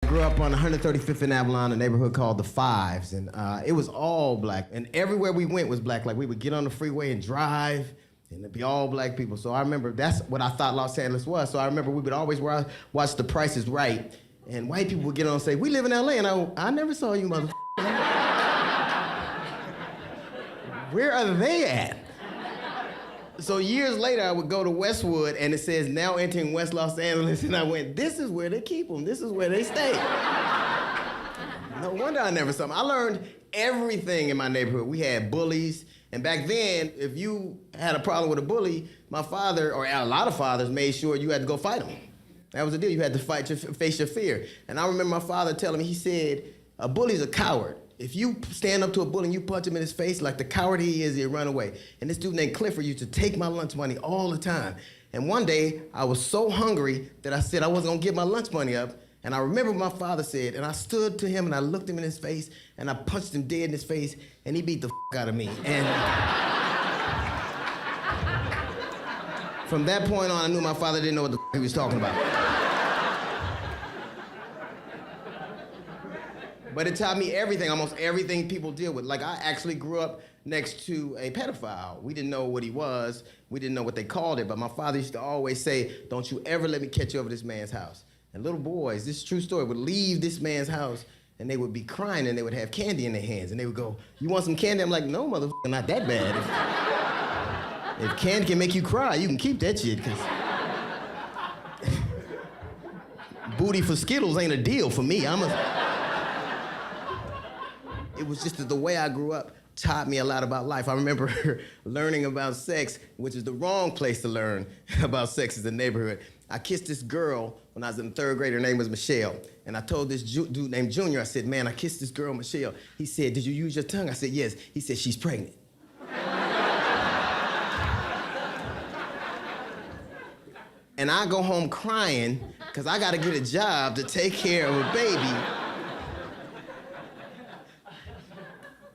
Grew up on 135th in Avalon, a neighborhood called the Fives, and it was all black. And everywhere we went was black. Like, we would get on the freeway and drive, and it'd be all black people. So I remember that's what I thought Los Angeles was. So I remember we would always watch The Price is Right, and white people would get on and say, "We live in LA," and I never saw you, motherfucker. Where are they at? So years later, I would go to Westwood, and it says, "Now entering West Los Angeles," and I went, this is where they keep them. This is where they stay. No wonder I never saw them. I learned everything in my neighborhood. We had bullies, and back then, if you had a problem with a bully, my father, or a lot of fathers, made sure you had to go fight them. That was the deal. You had to face your fear. And I remember my father telling me, he said, "A bully's a coward. If you stand up to a bully and you punch him in his face, like the coward he is, he'll run away." And this dude named Clifford used to take my lunch money all the time. And one day, I was so hungry that I said I wasn't gonna give my lunch money up. And I remember what my father said, and I stood to him and I looked him in his face and I punched him dead in his face, and he beat the out of me. And from that point on, I knew my father didn't know what the he was talking about. But it taught me everything, almost everything people deal with. Like, I actually grew up next to a pedophile. We didn't know what he was. We didn't know what they called it. But my father used to always say, "Don't you ever let me catch you over this man's house." And little boys, this is a true story, would leave this man's house and they would be crying and they would have candy in their hands. And they would go, "You want some candy?" I'm like, "No, motherfucker, not that bad. If candy can make you cry, you can keep that shit, because booty for Skittles ain't a deal for me. It was just that the way I grew up taught me a lot about life. I remember learning about sex, which is the wrong place to learn about sex, is the neighborhood. I kissed this girl when I was in third grade. Her name was Michelle. And I told this dude named Junior, I said, "Man, I kissed this girl, Michelle." He said, "Did you use your tongue?" I said, "Yes." He said, "She's pregnant." And I go home crying, because I got to get a job to take care of a baby.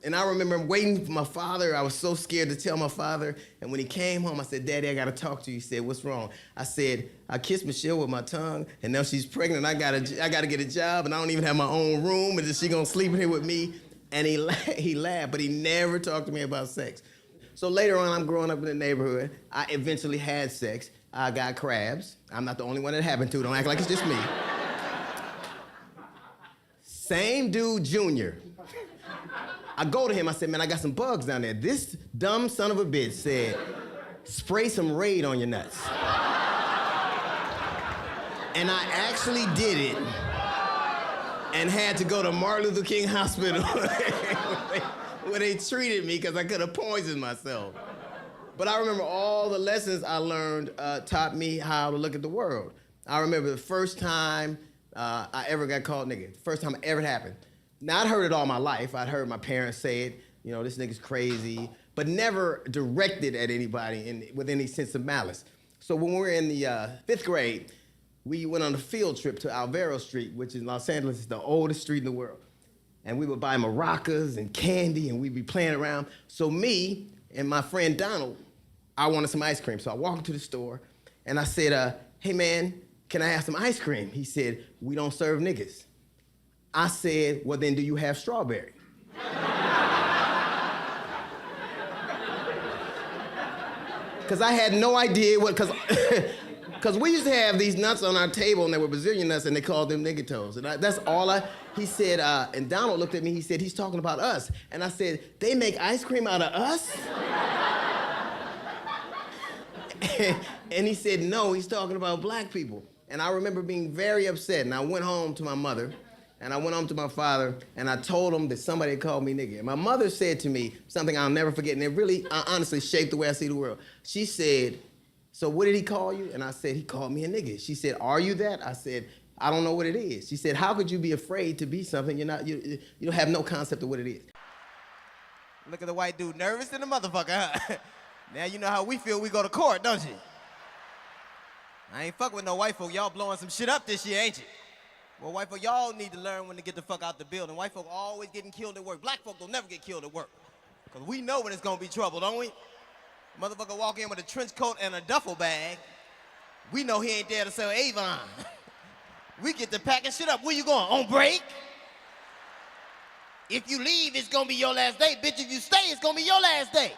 And I remember waiting for my father. I was so scared to tell my father. And when he came home, I said, "Daddy, I got to talk to you." He said, "What's wrong?" I said, "I kissed Michelle with my tongue, and now she's pregnant. I got to get a job, and I don't even have my own room, and is she going to sleep in here with me?" And he laughed, but he never talked to me about sex. So later on, I'm growing up in the neighborhood. I eventually had sex. I got crabs. I'm not the only one that happened to. Don't act like it's just me. Same dude, Junior. I go to him, I said, "Man, I got some bugs down there." This dumb son of a bitch said, "Spray some Raid on your nuts." And I actually did it and had to go to Martin Luther King Hospital where they treated me because I could have poisoned myself. But I remember all the lessons I learned taught me how to look at the world. I remember the first time I ever got called nigga, the first time it ever happened. Now, I'd heard it all my life. I'd heard my parents say it, you know, "This nigga's crazy," but never directed at anybody with any sense of malice. So when we were in the 5th grade, we went on a field trip to Alvaro Street, which in Los Angeles is the oldest street in the world. And we would buy maracas and candy, and we'd be playing around. So me and my friend Donald, I wanted some ice cream. So I walked into the store, and I said, "Hey, man, can I have some ice cream?" He said, "We don't serve niggas." I said, "Well, then do you have strawberry?" Because I had no idea what, because we used to have these nuts on our table, and they were Brazilian nuts, and they called them nigga toes. And that's all he said, and Donald looked at me, he said, "He's talking about us." And I said, "They make ice cream out of us?" And he said, "No, he's talking about black people." And I remember being very upset, and I went home to my mother, and I went home to my father, and I told him that somebody had called me nigga. And my mother said to me something I'll never forget, and it really, honestly shaped the way I see the world. She said, "So what did he call you?" And I said, "He called me a nigga." She said, "Are you that?" I said, "I don't know what it is." She said, "How could you be afraid to be something you don't have no concept of what it is?" Look at the white dude, nervous than a motherfucker, huh? Now you know how we feel, we go to court, don't you? I ain't fucking with no white folk. Y'all blowing some shit up this year, ain't you? Well, white folk, y'all need to learn when to get the fuck out the building. White folk always getting killed at work. Black folk don't never get killed at work. Because we know when it's going to be trouble, don't we? Motherfucker walk in with a trench coat and a duffel bag. We know he ain't there to sell Avon. We get to packing shit up. Where you going? On break? If you leave, it's gonna be your last day. Bitch, if you stay, it's gonna be your last day.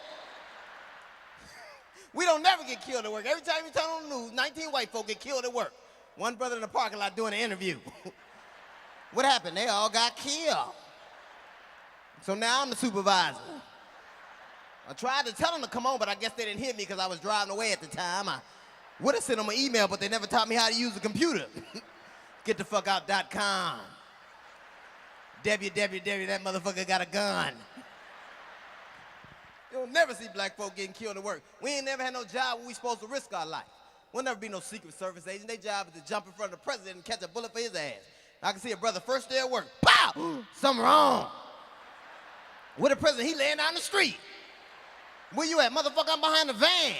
We don't never get killed at work. Every time you turn on the news, 19 white folk get killed at work. One brother in the parking lot doing an interview. What happened? They all got killed. So now I'm the supervisor. I tried to tell them to come on, but I guess they didn't hear me because I was driving away at the time. I would have sent them an email, but they never taught me how to use a computer. GetTheFuckOut.com. www, that motherfucker got a gun. You'll never see black folk getting killed at work. We ain't never had no job where we supposed to risk our life. We'll never be no Secret Service agent. Their job is to jump in front of the president and catch a bullet for his ass. I can see a brother first day at work. Pow! Something wrong. Where the president? He laying down the street. Where you at? Motherfucker, I'm behind the van.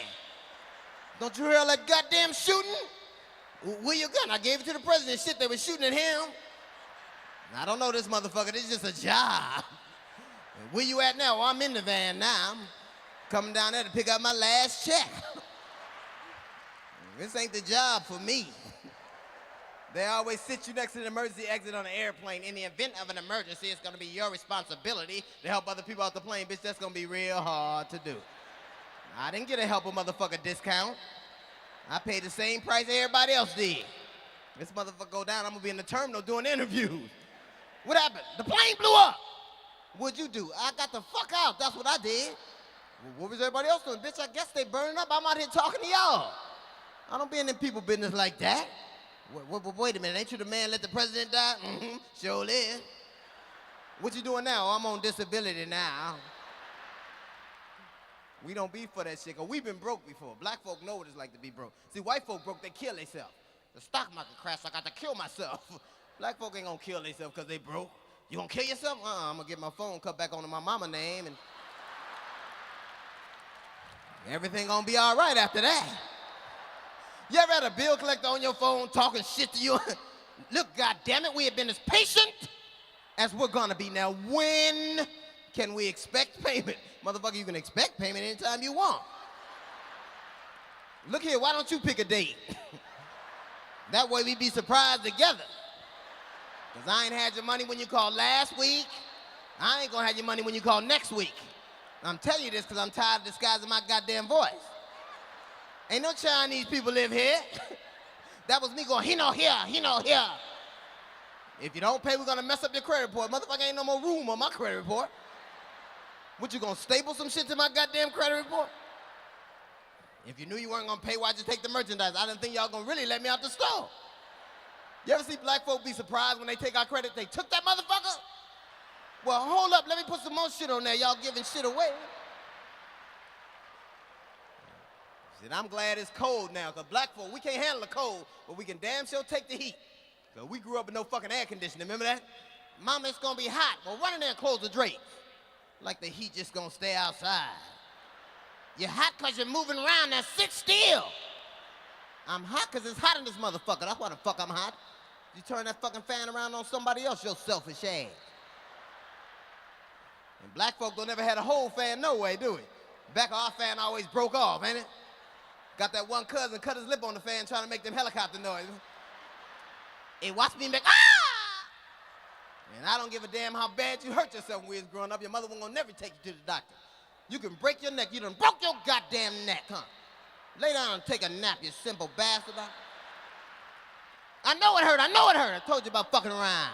Don't you hear all that goddamn shooting? Where your gun? I gave it to the president. Shit, they were shooting at him. I don't know this motherfucker. This is just a job. Where you at now? Well, I'm in the van now. I'm coming down there to pick up my last check. This ain't the job for me. They always sit you next to the emergency exit on an airplane. In the event of an emergency, it's gonna be your responsibility to help other people out the plane. Bitch, that's gonna be real hard to do. I didn't get a help a motherfucker discount. I paid the same price everybody else did. This motherfucker go down, I'm gonna be in the terminal doing interviews. What happened? The plane blew up. What'd you do? I got the fuck out. That's what I did. Well, what was everybody else doing? Bitch, I guess they burning up. I'm out here talking to y'all. I don't be in them people business like that. Wait a minute, ain't you the man let the president die? Mm-hmm, sure is. What you doing now? I'm on disability now. We don't be for that shit, cause we've been broke before. Black folk know what it's like to be broke. See, white folk broke, they kill themselves. The stock market crashed, I got to kill myself. Black folk ain't gonna kill themselves cause they broke. You gonna kill yourself? I'm gonna get my phone cut back onto my mama name and everything gonna be all right after that. You ever had a bill collector on your phone talking shit to you? Look, goddammit, we have been as patient as we're gonna be. Now, when can we expect payment? Motherfucker, you can expect payment anytime you want. Look here, why don't you pick a date? That way we be surprised together. Cause I ain't had your money when you called last week. I ain't gonna have your money when you call next week. I'm telling you this cause I'm tired of disguising my goddamn voice. Ain't no Chinese people live here. That was me going, he no here, he no here. If you don't pay, we're gonna mess up your credit report. Motherfucker, ain't no more room on my credit report. What, you gonna staple some shit to my goddamn credit report? If you knew you weren't gonna pay, why'd you take the merchandise? I didn't think y'all gonna really let me out the store. You ever see black folk be surprised when they take our credit? They took that motherfucker? Well, hold up, let me put some more shit on there. Y'all giving shit away. Shit, I'm glad it's cold now, because black folk, we can't handle the cold, but we can damn sure take the heat. Because we grew up with no fucking air conditioning, remember that? Mama, it's gonna be hot. Well, run in there and close the drapes. Like the heat just gonna stay outside. You're hot because you're moving around, now sit still. I'm hot because it's hot in this motherfucker. That's why the fuck I'm hot. You turn that fucking fan around on somebody else, your selfish ass. And black folk don't ever had a whole fan no way, do we? Back of our fan always broke off, ain't it? Got that one cousin cut his lip on the fan trying to make them helicopter noises. Hey, watch me make, ah! And I don't give a damn how bad you hurt yourself when we was growing up. Your mother wasn't gonna never take you to the doctor. You can break your neck. You done broke your goddamn neck, huh? Lay down and take a nap, you simple bastard. I know it hurt, I know it hurt. I told you about fucking around.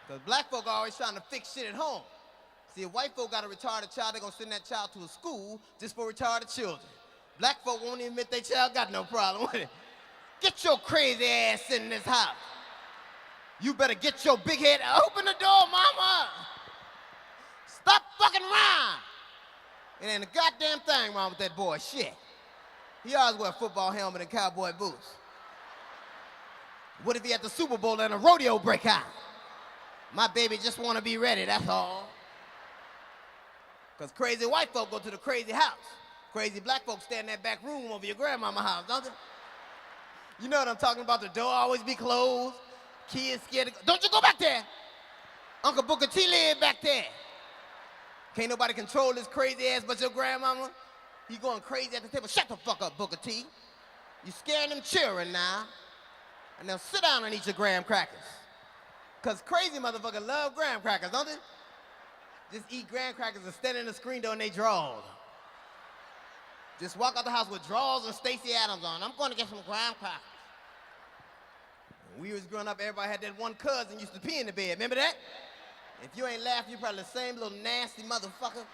Because black folk are always trying to fix shit at home. See, if white folk got a retarded child, they're gonna send that child to a school just for retarded children. Black folk won't even admit their child got no problem with it. Get your crazy ass in this house. You better get your big head, open the door, mama. Stop fucking around. It ain't a goddamn thing wrong with that boy, shit. He always wear a football helmet and cowboy boots. What if he at the Super Bowl and a rodeo break out? My baby just want to be ready, that's all. Because crazy white folk go to the crazy house. Crazy black folks stay in that back room over your grandmama's house, don't they? You know what I'm talking about? The door always be closed. Kids scared to go. Don't you go back there. Uncle Booker T live back there. Can't nobody control this crazy ass but your grandmama. He going crazy at the table. Shut the fuck up, Booker T. You scaring them children now. And now sit down and eat your graham crackers. Because crazy motherfuckers love graham crackers, don't they? Just eat graham crackers and stand in the screen door in they drawers. Just walk out the house with drawers and Stacey Adams on. I'm going to get some graham crackers. When we was growing up, everybody had that one cousin used to pee in the bed. Remember that? If you ain't laughing, you probably the same little nasty motherfucker.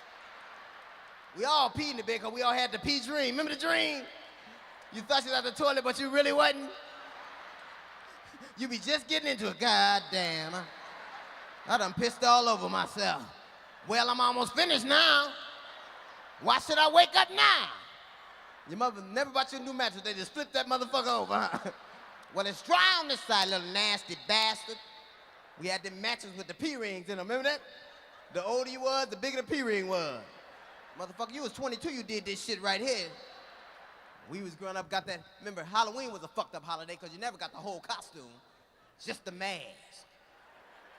We all peed in the bed because we all had the pee dream. Remember the dream? You thought you was at the toilet, but you really wasn't. You be just getting into it. God damn. I done pissed all over myself. Well, I'm almost finished now. Why should I wake up now? Your mother never bought you a new mattress. They just flipped that motherfucker over, huh? Well, it's dry on this side, little nasty bastard. We had them matches with the P-rings in them. Remember that? The older you was, the bigger the P-ring was. Motherfucker, you was 22, you did this shit right here. We was growing up, got that. Remember, Halloween was a fucked up holiday because you never got the whole costume. Just the mask.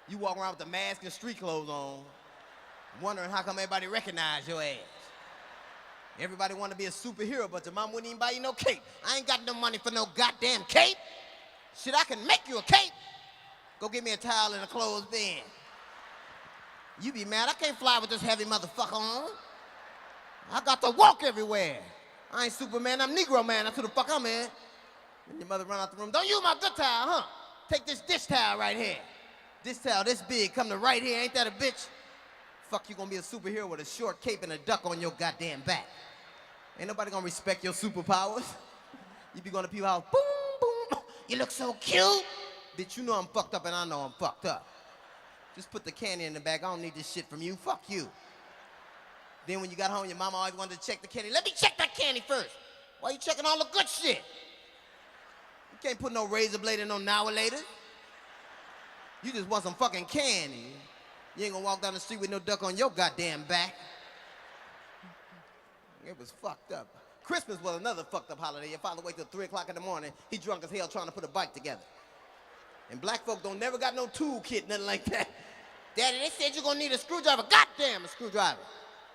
You walk around with the mask and street clothes on, wondering how come everybody recognize your ass. Everybody want to be a superhero, but your mom wouldn't even buy you no cape. I ain't got no money for no goddamn cape. Shit, I can make you a cape. Go get me a towel and a clothes bin. You be mad, I can't fly with this heavy motherfucker on. I got to walk everywhere. I ain't Superman, I'm Negro man, that's who the fuck I'm in. And your mother run out the room, don't use my good towel, huh? Take this dish towel right here. This towel this big, come to right here, ain't that a bitch? Fuck, you gonna be a superhero with a short cape and a duck on your goddamn back. Ain't nobody gonna respect your superpowers. You be going to people's house, boom, boom, you look so cute. Bitch, you know I'm fucked up and I know I'm fucked up. Just put the candy in the bag, I don't need this shit from you, fuck you. Then when you got home, your mama always wanted to check the candy. Let me check that candy first. Why you checking all the good shit? You can't put no razor blade in no now later. You just want some fucking candy. You ain't gonna walk down the street with no duck on your goddamn back. It was fucked up. Christmas was another fucked up holiday. Your father wait till 3 o'clock in the morning. He drunk as hell trying to put a bike together. And black folk don't never got no tool kit, nothing like that. Daddy, they said you're gonna need a screwdriver. Goddamn, a screwdriver.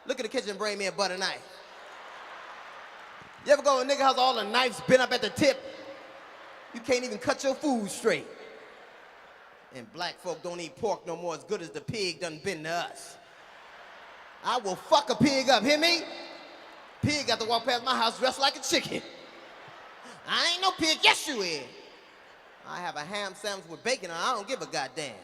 Look at the kitchen and bring me a butter knife. You ever go to a nigga house, all the knives bent up at the tip? You can't even cut your food straight. And black folk don't eat pork no more as good as the pig done been to us. I will fuck a pig up, hear me? Pig got to walk past my house dressed like a chicken. I ain't no pig, yes you is. I have a ham sandwich with bacon and I don't give a goddamn.